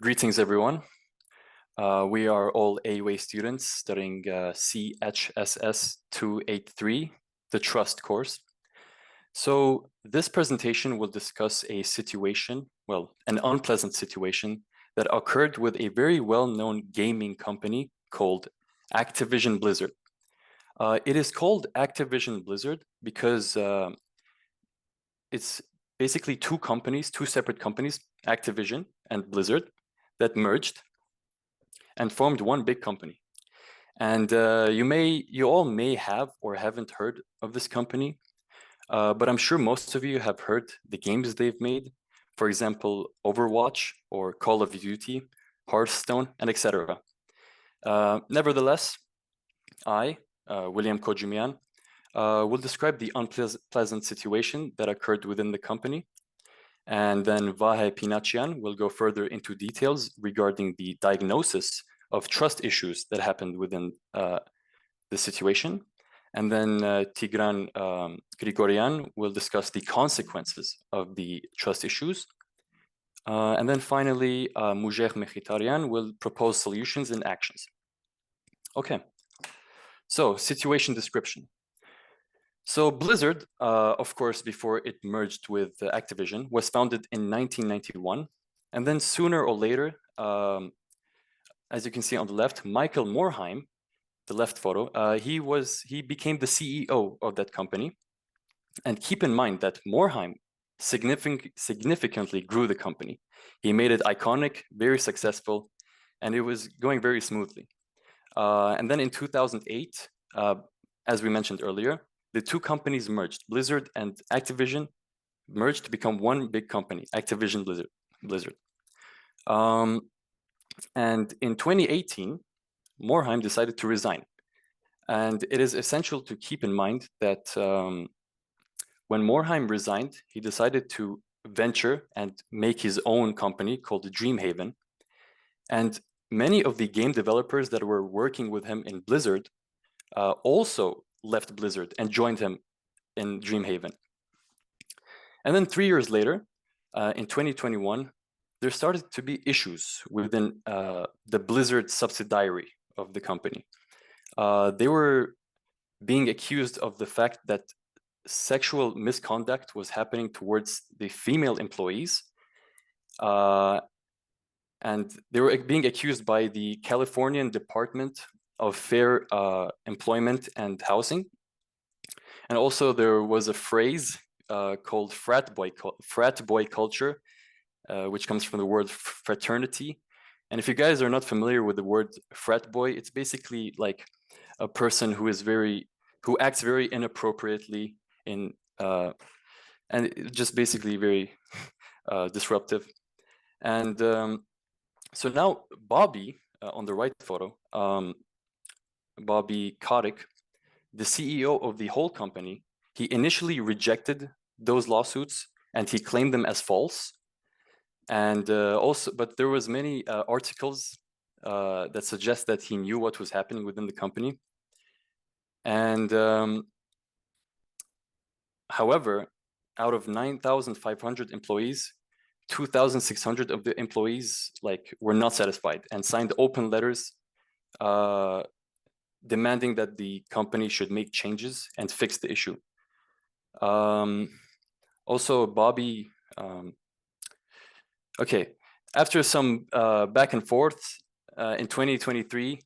Greetings, everyone. We are all AUA students studying CHSS 283, the Trust course. So this presentation will discuss a situation, well, an unpleasant situation that occurred with a very well-known gaming company called Activision Blizzard. It is called Activision Blizzard because it's basically two separate companies, Activision and Blizzard, that merged and formed one big company. And you all may have or haven't heard of this company, but I'm sure most of you have heard the games they've made. For example, Overwatch or Call of Duty, Hearthstone, and etc. Nevertheless, I, William Kojumian, will describe the unpleasant situation that occurred within the company. And then Vahe Pinachian will go further into details regarding the diagnosis of trust issues that happened within the situation. And then Tigran Grigorian will discuss the consequences of the trust issues. And then finally, Mujer Mechitarian will propose solutions and actions. Okay, so situation description. So Blizzard, of course, before it merged with Activision, was founded in 1991. And then sooner or later, as you can see on the left, Michael Morhaime, the left photo, he became the CEO of that company. And keep in mind that Morhaime significantly grew the company. He made it iconic, very successful, and it was going very smoothly. And then in 2008, as we mentioned earlier, the two companies merged. Blizzard and Activision merged to become one big company, Activision Blizzard. And in 2018, Morhaime decided to resign. And it is essential to keep in mind that when Morhaime resigned, he decided to venture and make his own company called Dreamhaven. And many of the game developers that were working with him in Blizzard also left Blizzard and joined him in Dreamhaven. And then 3 years later, in 2021, there started to be issues within the Blizzard subsidiary of the company. They were being accused of the fact that sexual misconduct was happening towards the female employees. And they were being accused by the Californian Department of Fair Employment and Housing. And also there was a phrase called frat boy culture, which comes from the word fraternity. And if you guys are not familiar with the word frat boy, it's basically like a person who acts very inappropriately and just basically very disruptive. And so now Bobby, on the right photo, Bobby Kotick, the CEO of the whole company, he initially rejected those lawsuits and he claimed them as false. And but there was many articles that suggest that he knew what was happening within the company. And however, out of 9,500 employees, 2,600 of the employees were not satisfied and signed open letters demanding that the company should make changes and fix the issue. Also, Bobby, okay, after some back and forth in 2023,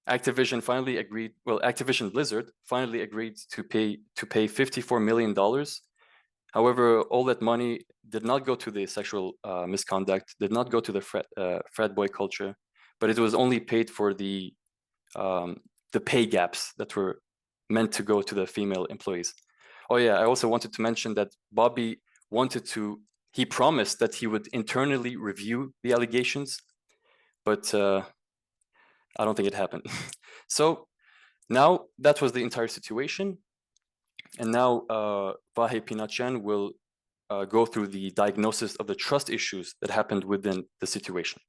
Activision finally agreed. Well, Activision Blizzard finally agreed to pay $54 million. However, all that money did not go to the sexual misconduct, did not go to the frat boy culture, but it was only paid for the pay gaps that were meant to go to the female employees. Oh yeah, I also wanted to mention that Bobby he promised that he would internally review the allegations, but I don't think it happened. So now that was the entire situation. And now Vahe Pinachian will go through the diagnosis of the trust issues that happened within the situation.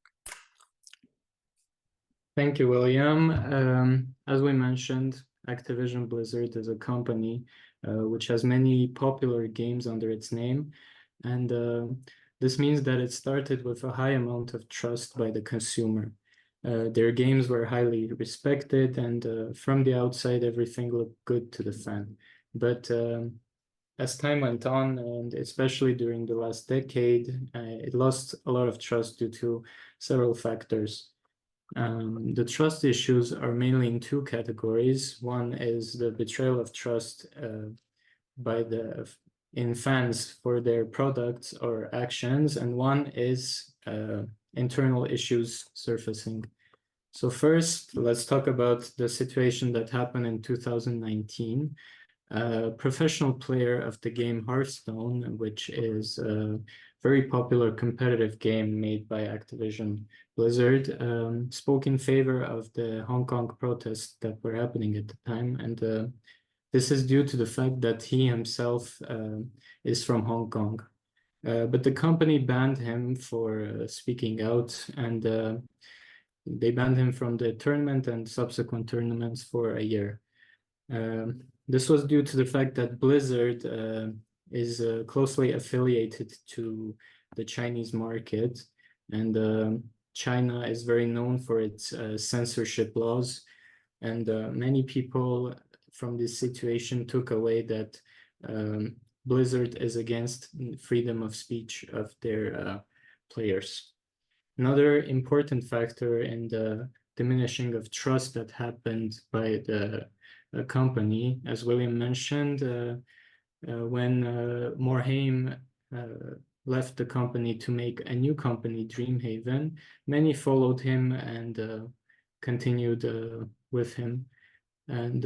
Thank you, William. As we mentioned, Activision Blizzard is a company which has many popular games under its name. And This means that it started with a high amount of trust by the consumer. Their games were highly respected, and from the outside, everything looked good to the fan. But as time went on, and especially during the last decade, it lost a lot of trust due to several factors. The trust issues are mainly in two categories. One is the betrayal of trust by in fans for their products or actions, and one is internal issues surfacing. So first, let's talk about the situation that happened in 2019. A professional player of the game Hearthstone, which is a very popular competitive game made by Activision Blizzard, spoke in favor of the Hong Kong protests that were happening at the time. And this is due to the fact that he himself is from Hong Kong. But the company banned him for speaking out, and they banned him from the tournament and subsequent tournaments for a year. This was due to the fact that Blizzard is closely affiliated to the Chinese market, and China is very known for its censorship laws. And many people from this situation took away that Blizzard is against freedom of speech of their players. Another important factor in the diminishing of trust that happened by the company, as William mentioned, when Morhaime left the company to make a new company, Dreamhaven, many followed him and continued with him. And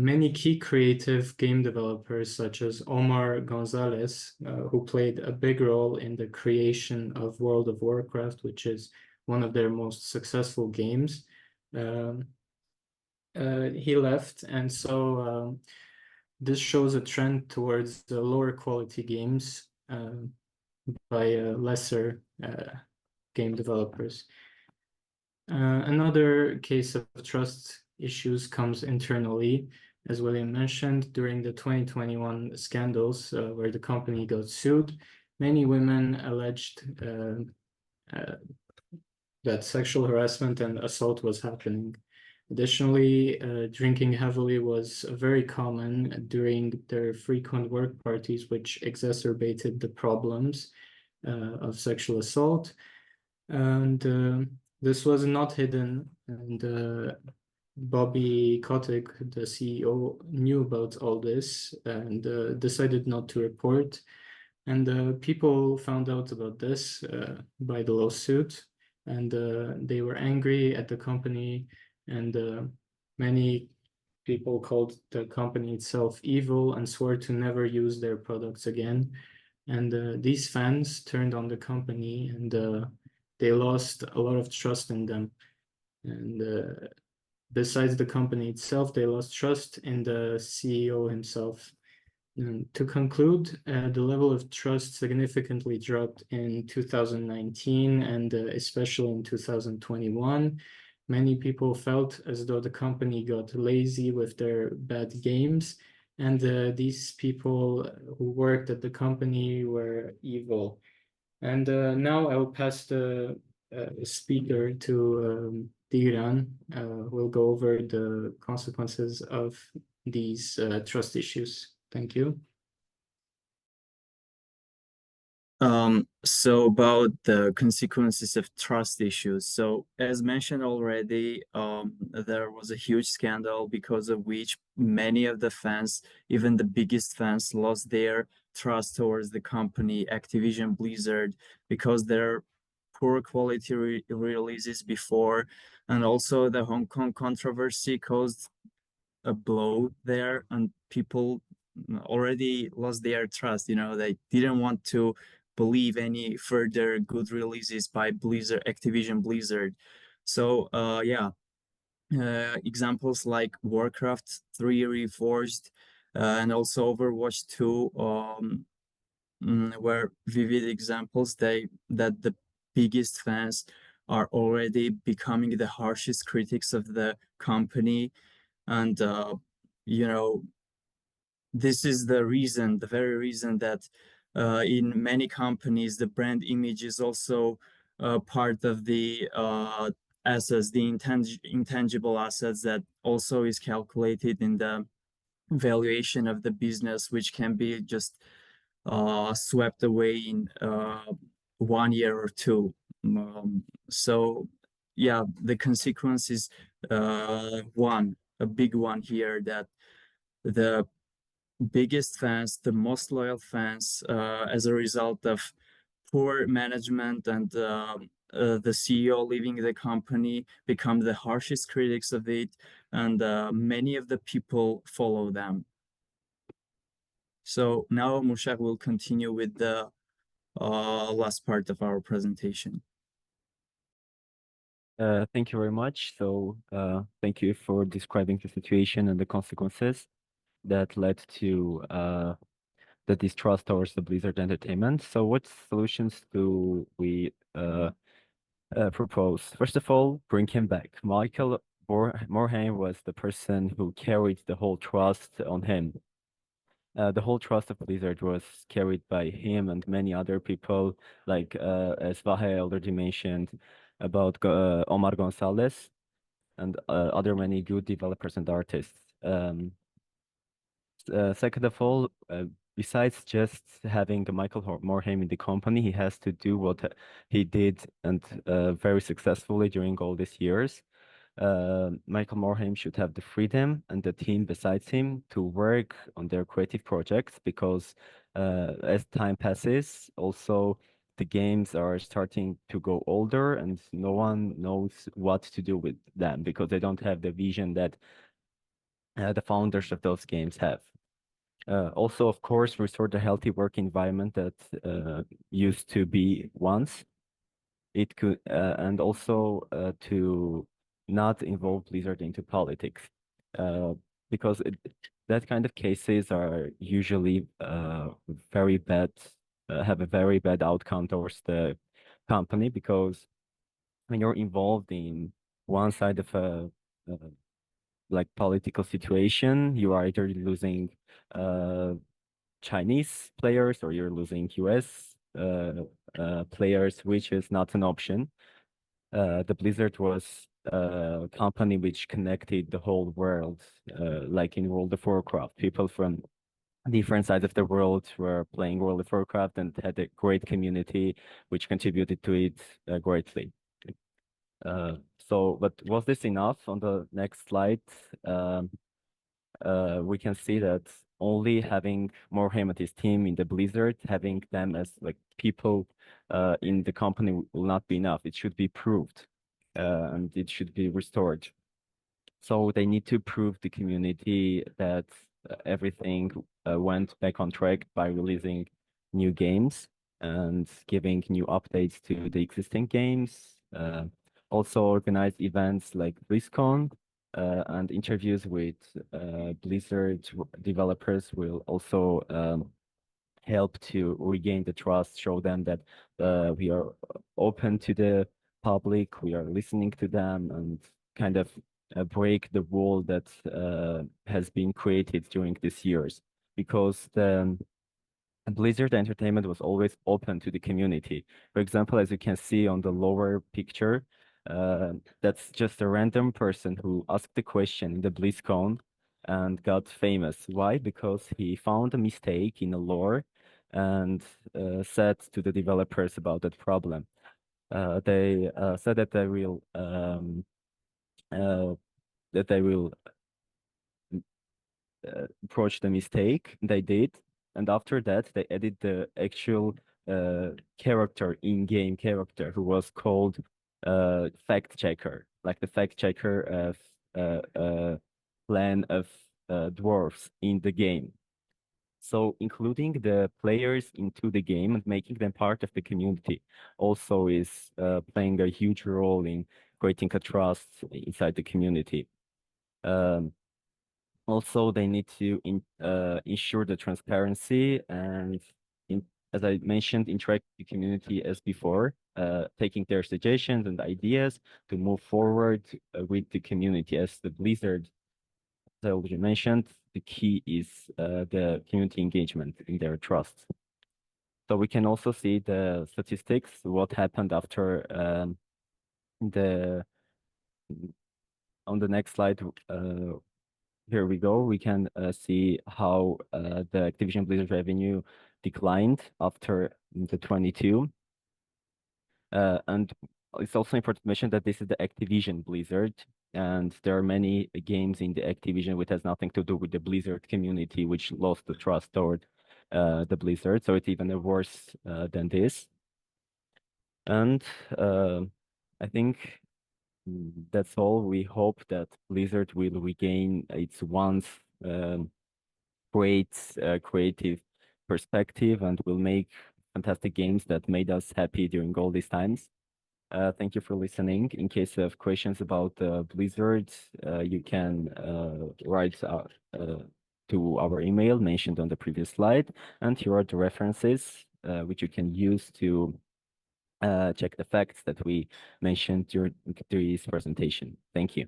many key creative game developers, such as Omar Gonzalez, who played a big role in the creation of World of Warcraft, which is one of their most successful games, he left. And so this shows a trend towards the lower quality games by lesser game developers. Another case of trust issues comes internally, as William mentioned, during the 2021 scandals where the company got sued. Many women alleged that sexual harassment and assault was happening. Additionally, drinking heavily was very common during their frequent work parties, which exacerbated the problems of sexual assault. And this was not hidden, and Bobby Kotick, the CEO, knew about all this and decided not to report. And people found out about this by the lawsuit, and they were angry at the company, and many people called the company itself evil and swore to never use their products again. And these fans turned on the company, and they lost a lot of trust in them. And besides the company itself, they lost trust in the CEO himself. And to conclude, the level of trust significantly dropped in 2019 and especially in 2021. Many people felt as though the company got lazy with their bad games, and these people who worked at the company were evil. And now I will pass the speaker to Tigran, who will go over the consequences of these trust issues. Thank you. So about the consequences of trust issues. So as mentioned already, there was a huge scandal because of which many of the fans, even the biggest fans, lost their trust towards the company Activision Blizzard because their poor quality releases before, and also the Hong Kong controversy caused a blow there, and people already lost their trust. They didn't want to believe any further good releases by Activision Blizzard. So examples like Warcraft 3 Reforged and also Overwatch 2 were vivid examples that the biggest fans are already becoming the harshest critics of the company. And this is the very reason that in many companies, the brand image is also part of the assets, the intangible assets that also is calculated in the valuation of the business, which can be just swept away in 1 year or two. So yeah, the consequence is a big one here, that the biggest fans, the most loyal fans, as a result of poor management and the CEO leaving the company, become the harshest critics of it, and many of the people follow them. So now Mushak will continue with the last part of our presentation. Thank you very much. So, thank you for describing the situation and the consequences that led to the distrust towards the Blizzard Entertainment. So, what solutions do we propose? First of all, bring him back. Michael Morhaime was the person who carried the whole trust on him. The whole trust of Blizzard was carried by him and many other people, like as Vahe already mentioned about Omar Gonzalez and other many good developers and artists. Second of all, besides just having Michael Morhaime in the company, he has to do what he did and very successfully during all these years. Michael Morhaime should have the freedom and the team besides him to work on their creative projects, because as time passes, also the games are starting to go older and no one knows what to do with them because they don't have the vision that the founders of those games have. Also, of course, restore the healthy work environment that used to be once. It could, and also to not involve Blizzard into politics, because that kind of cases are usually very bad, have a very bad outcome towards the company, because when you're involved in one side of a like political situation, you are either losing Chinese players or you're losing US players, which is not an option. The Blizzard was a company which connected the whole world, like in World of Warcraft. People from different sides of the world were playing World of Warcraft and had a great community which contributed to it greatly. But was this enough? On the next slide, we can see that only having Morhaime and his team in the Blizzard, having them as like people in the company will not be enough. It should be proved, and it should be restored. So they need to prove the community that everything went back on track by releasing new games and giving new updates to the existing games. Also organize events like BlizzCon, and interviews with Blizzard developers will also help to regain the trust, show them that we are open to the public, we are listening to them, and kind of break the wall that has been created during these years. Because the Blizzard Entertainment was always open to the community. For example, as you can see on the lower picture, that's just a random person who asked the question in the BlizzCon and got famous. Why? Because he found a mistake in the lore and said to the developers about that problem. They said that they will approach the mistake. They did, and after that, they added the actual character, in-game character, who was called fact checker, like the fact checker of clan of dwarves in the game. So including the players into the game and making them part of the community also is playing a huge role in creating a trust inside the community. Also, they need to ensure the transparency and, as I mentioned, interact with the community as before, taking their suggestions and ideas to move forward with the community. As the Blizzard, as I already mentioned, the key is the community engagement in their trust. So we can also see the statistics, what happened after on the next slide. Here we go. We can see how the Activision Blizzard revenue declined after the 22. And it's also important to mention that this is the Activision Blizzard, and there are many games in the Activision which has nothing to do with the Blizzard community, which lost the trust toward the Blizzard. So it's even worse than this. And I think that's all. We hope that Blizzard will regain its once great creative perspective and will make fantastic games that made us happy during all these times. Thank you for listening. In case of questions about Blizzard, you can write to our email mentioned on the previous slide. And here are the references which you can use to check the facts that we mentioned during this presentation. Thank you.